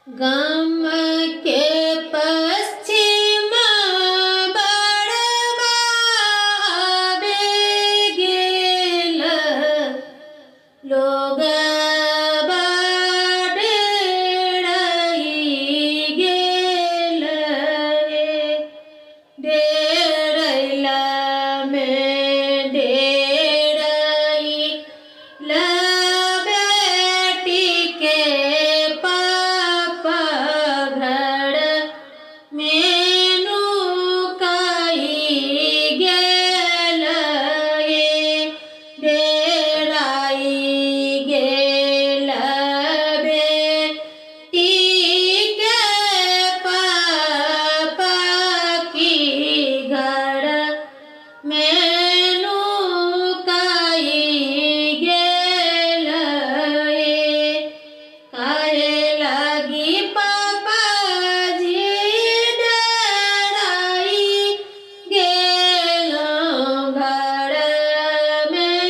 गाम के पश्चिम बड़बा आबे गेल लोग गेल डेरैला में डेरैला बेटी के पापा घर में नुकाई गेल डेराई गेल बेटी के पापा की घर में नुकाई गेल काहे लागी पापा जी डेराई गेल घर में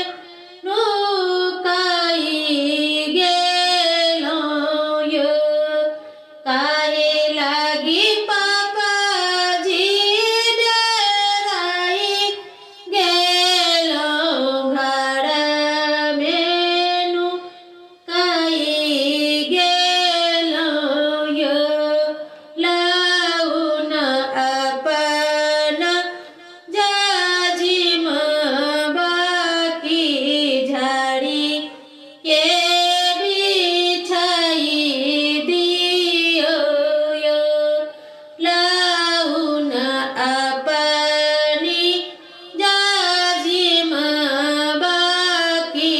नुकाई गेल यो काहे लागी पापा जी डेराई गेल घर में नुकाई गेल यो लाउन अपन जाजिम बाकी झाड़ी के बिछाई दियो यो लाउन अपनी जाजिम बाकी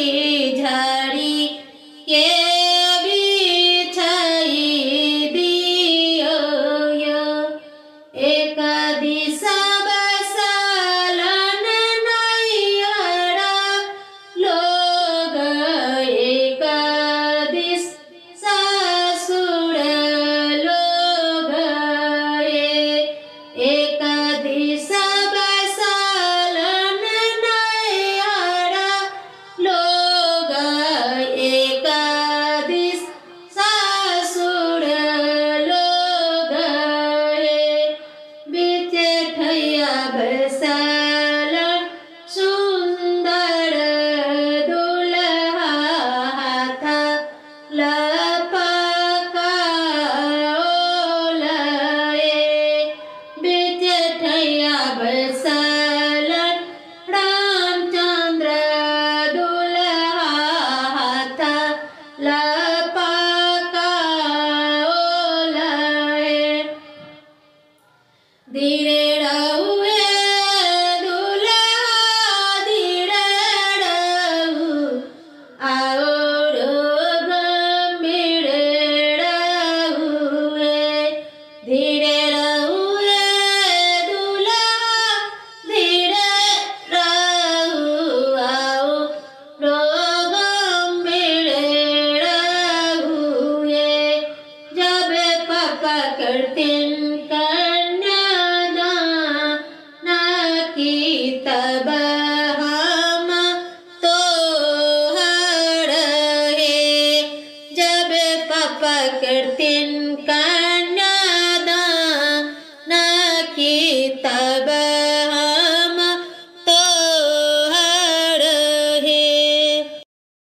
झाड़ी के बिछाई दियो यो एक दिशा बसालन नैहरा लोग एक दिस सासुर लोग एक दिशा बसालन नैहरा लोग एक दिस सासुर लोग बीचे ठैया बसालन सुंदर दुल्हा हाथा